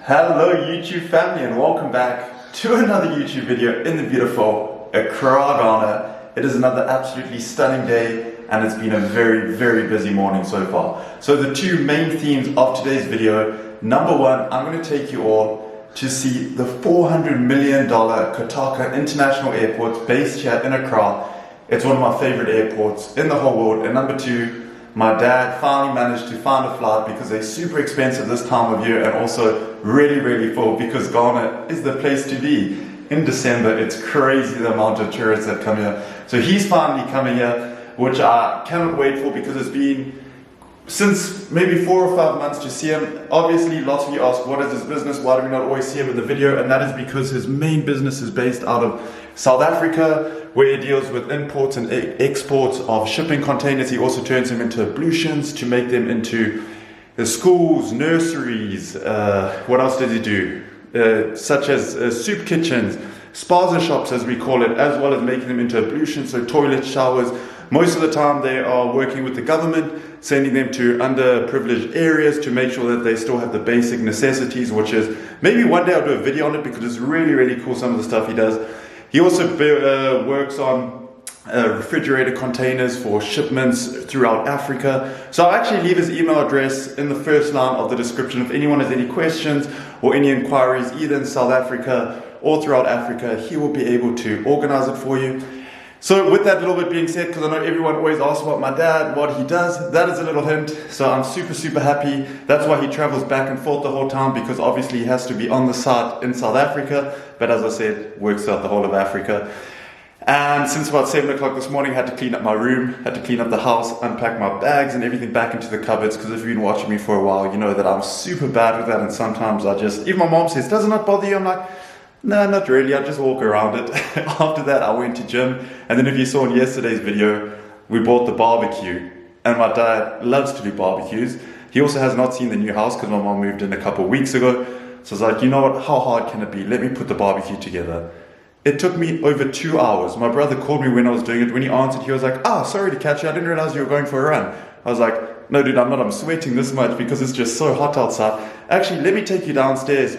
Hello YouTube family and welcome back to another YouTube video in the beautiful Accra, Ghana. It is another absolutely stunning day and it's been a very busy morning so far. So the two main themes of today's video, number one, I'm going to take you all to see the $400 million Kotaka International Airport based here in Accra. It's one of my favorite airports in the whole world. And number two, my dad finally managed to find a flight because they're super expensive this time of year and also really full because Ghana is the place to be. In December, it's crazy the amount of tourists that come here. So he's finally coming here, which I cannot wait for because it's been since maybe 4 or 5 months to see him. Obviously, lots of you ask, what is his business? Why do we not always see him in the video? And that is because his main business is based out of South Africa, where he deals with imports and exports of shipping containers. He also turns them into ablutions to make them into the schools, nurseries. What else does he do? Such as soup kitchens, spas and shops as we call it, as well as making them into ablutions, so toilet showers. Most of the time they are working with the government, sending them to underprivileged areas to make sure that they still have the basic necessities, which is, maybe one day I'll do a video on it because it's really cool some of the stuff he does. He also works on refrigerated containers for shipments throughout Africa. So I'll actually leave his email address in the first line of the description. If anyone has any questions or any inquiries either in South Africa or throughout Africa, he will be able to organize it for you. So with that little bit being said, because I know everyone always asks about my dad, what he does, that is a little hint. So I'm super happy. That's why he travels back and forth the whole time, because obviously he has to be on the site in South Africa. But as I said, works out the whole of Africa. And since about 7 o'clock this morning, I had to clean up my room, had to clean up the house, unpack my bags and everything back into the cupboards. Because if you've been watching me for a while, you know that I'm super bad with that. And sometimes I just, even my mom says, does it not bother you? I'm like, no, not really, I just walk around it. After that, I went to gym. And then if you saw in yesterday's video, we bought the barbecue. And my dad loves to do barbecues. He also has not seen the new house because my mom moved in a couple of weeks ago. So I was like, you know what, how hard can it be? Let me put the barbecue together. It took me over 2 hours. My brother called me when I was doing it. When he answered, he was like, sorry to catch you. I didn't realize you were going for a run. I was like, no dude, I'm not. I'm sweating this much because it's just so hot outside. Actually, let me take you downstairs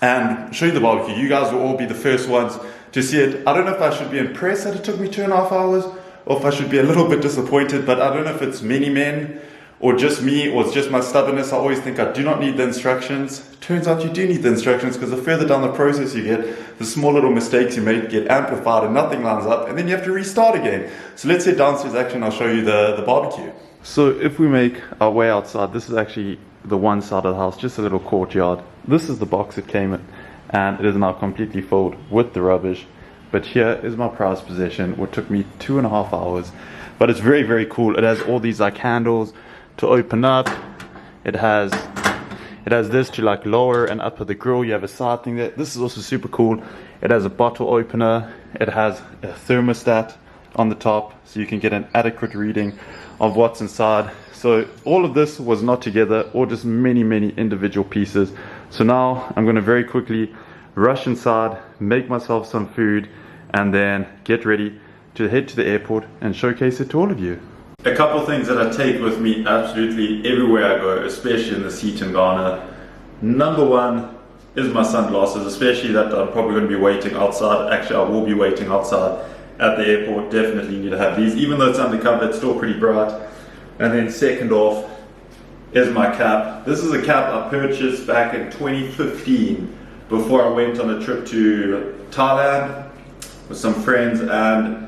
and show you the barbecue. You guys will all be the first ones to see it. I don't know if I should be impressed that it took me 2.5 hours or if I should be a little bit disappointed, but I don't know if it's many men or just me or it's just my stubbornness. I always think I do not need the instructions. Turns out you do need the instructions because the further down the process you get, the small little mistakes you make get amplified and nothing lines up and then you have to restart again. So let's head downstairs actually and I'll show you the barbecue. So if we make our way outside, this is actually the one side of the house, just a little courtyard. This is the box it came in and it is now completely filled with the rubbish. But here is my prized possession, which took me 2.5 hours. But it's very cool. It has all these like handles to open up. It has this to like lower and upper the grill. You have a side thing there. This is also super cool. It has a bottle opener. It has a thermostat on the top so you can get an adequate reading of what's inside. So all of this was not together or just many individual pieces. So now I'm going to very quickly rush inside, make myself some food, and then get ready to head to the airport and showcase it to all of you. A couple of things that I take with me absolutely everywhere I go, especially in the seat in Ghana. Number one is my sunglasses, especially that I'm probably going to be waiting outside. Actually, I will be waiting outside at the airport. Definitely need to have these. Even though it's undercover, it's still pretty bright. And then second off is my cap. This is a cap I purchased back in 2015 before I went on a trip to Thailand with some friends, and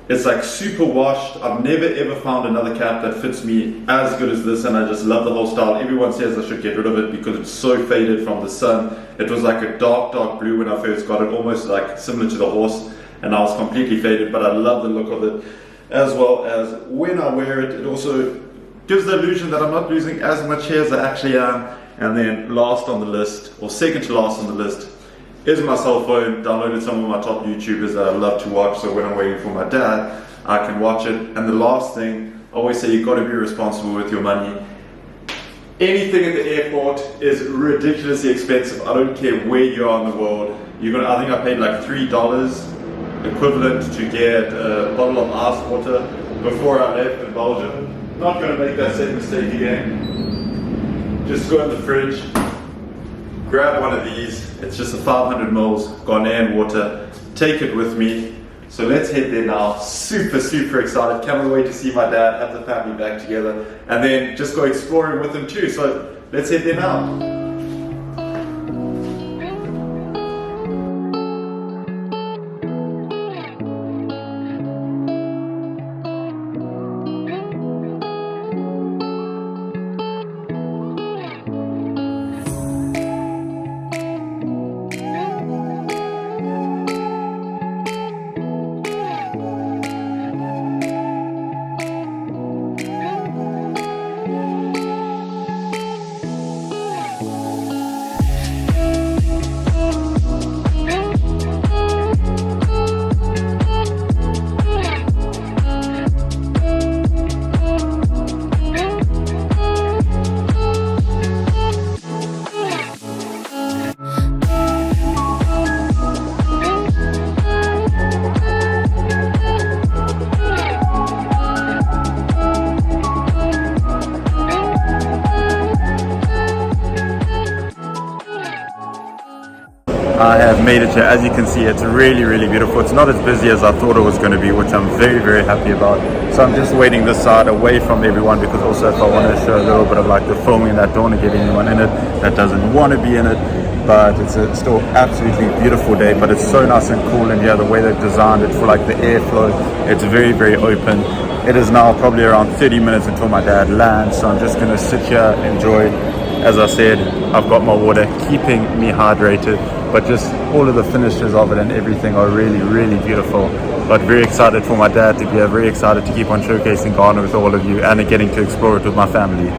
it's like super washed. I've never ever found another cap that fits me as good as this, and I just love the whole style. Everyone says I should get rid of it because it's so faded from the sun. It was like a dark blue when I first got it, almost like similar to the horse, and now it's completely faded, but I love the look of it. As well as when I wear it, it also gives the illusion that I'm not losing as much hair as I actually am. And then last on the list, or second to last on the list, is my cell phone. Downloaded some of my top YouTubers that I love to watch, so when I'm waiting for my dad, I can watch it. And the last thing, I always say you've got to be responsible with your money. Anything at the airport is ridiculously expensive. I don't care where you are in the world. I think I paid like $3 equivalent to get a bottle of ice water before I left in Belgium. Not going to make that same mistake again. Just go in the fridge, grab one of these. It's just a 500 mils Ghanaian water. Take it with me. So let's head there now. Super, super excited. Cannot wait to see my dad, have the family back together, and then just go exploring with him too. So let's head there now. I have made it here. As you can see, it's really, really beautiful. It's not as busy as I thought it was going to be, which I'm very, very happy about. So I'm just waiting this side away from everyone, because also if I want to show a little bit of like the filming, that don't want to get anyone in it that doesn't want to be in it. But it's a still absolutely beautiful day, but it's so nice and cool in here. The way they've designed it for like the airflow, it's very, very open. It is now probably around 30 minutes until my dad lands, so I'm just going to sit here, enjoy. As I said, I've got my water keeping me hydrated, but just all of the finishes of it and everything are really, really beautiful. But very excited for my dad to be here, very excited to keep on showcasing Ghana with all of you and getting to explore it with my family.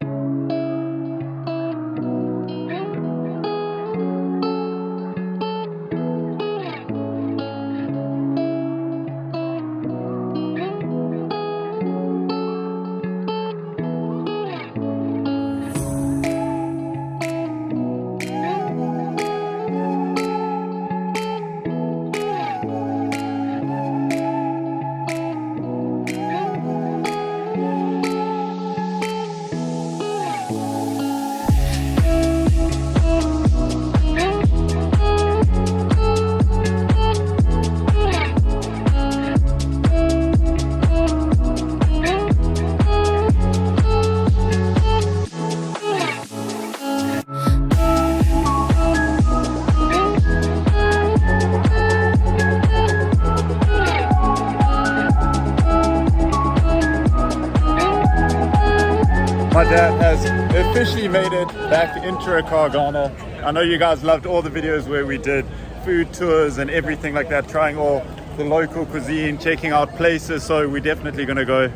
My dad has officially made it back into Accra, Ghana. I know you guys loved all the videos where we did food tours and everything like that, trying all the local cuisine, checking out places. So we're definitely going to go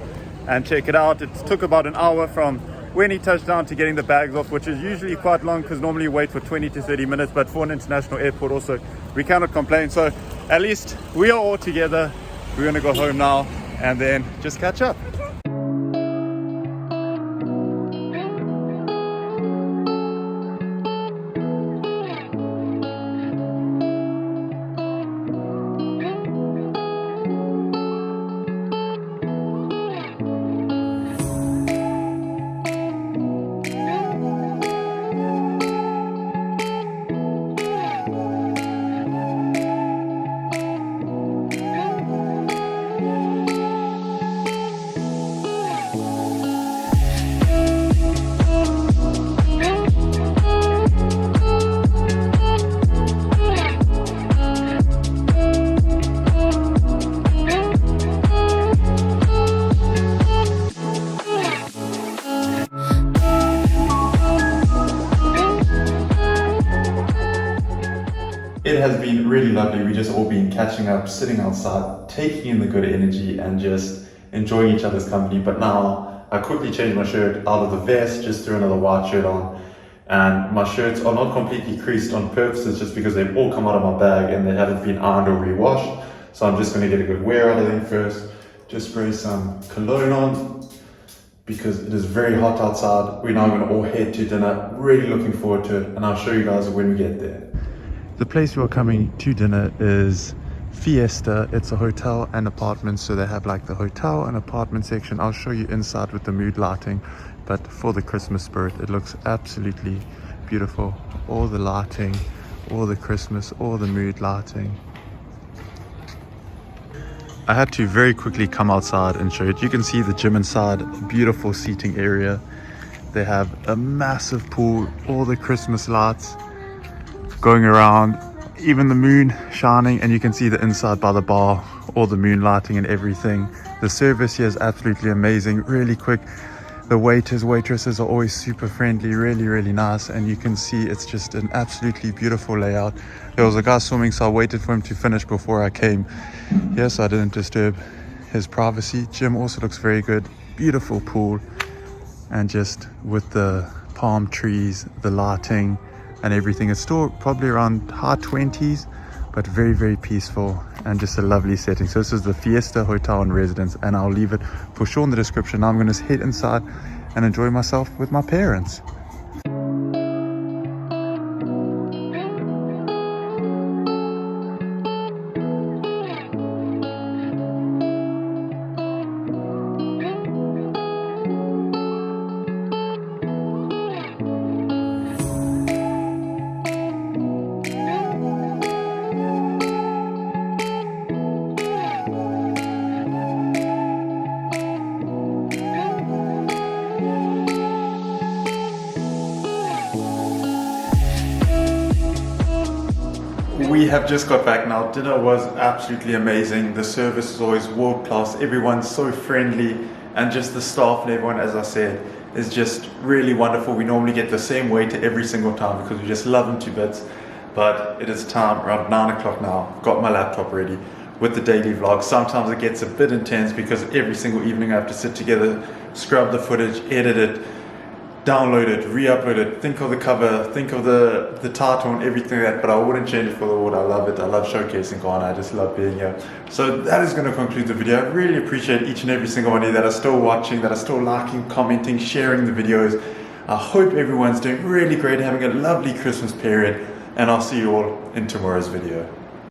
and check it out. It took about an hour from when he touched down to getting the bags off, which is usually quite long because normally you wait for 20 to 30 minutes. But for an international airport also, we cannot complain. So at least we are all together. We're going to go home now and then just catch up. It has been really lovely. We've just all been catching up, sitting outside, taking in the good energy and just enjoying each other's company. But now I quickly changed my shirt out of the vest, just threw another white shirt on. And my shirts are not completely creased on purpose, it's just because they've all come out of my bag and they haven't been ironed or re-washed. So I'm just going to get a good wear out of them first. Just spray some cologne on because it is very hot outside. We're now going to all head to dinner. Really looking forward to it, and I'll show you guys when we get there. The place we're coming to dinner is Fiesta. It's a hotel and apartment, so they have like the hotel and apartment section. I'll show you inside with the mood lighting, but for the Christmas spirit, it looks absolutely beautiful. all the lighting, all the Christmas, all the mood lighting. I had to very quickly come outside and show it. You can see the gym inside, beautiful seating area. They have a massive pool, all the Christmas lights going around, even the moon shining, and you can see the inside by the bar, all the moon lighting and everything. The service here is absolutely amazing, really quick. The waitresses are always super friendly, really nice, and you can see it's just an absolutely beautiful layout. There was a guy swimming, so I waited for him to finish before I came here, so I didn't disturb his privacy. Gym also looks very good, beautiful pool, and just with the palm trees, the lighting and everything, it's still probably around high 20s, but very peaceful and just a lovely setting. So this is the Fiesta Hotel and Residence, and I'll leave it for sure in the description. Now I'm going to head inside and enjoy myself with my parents. We have just got back now. Dinner was absolutely amazing. The service is always world class. Everyone's so friendly, and just the staff and everyone, as I said, is just really wonderful. We normally get the same waiter every single time because we just love them to bits. But it is time, around 9 o'clock now. Got my laptop ready with the daily vlog. Sometimes it gets a bit intense because every single evening I have to sit together, scrub the footage, edit it, download it, re-upload it, think of the cover, think of the title and everything like that, but I wouldn't change it for the world. I love it. I love showcasing Ghana. I just love being here. So that is going to conclude the video. I really appreciate each and every single one of you that are still watching, that are still liking, commenting, sharing the videos. I hope everyone's doing really great, having a lovely Christmas period, and I'll see you all in tomorrow's video.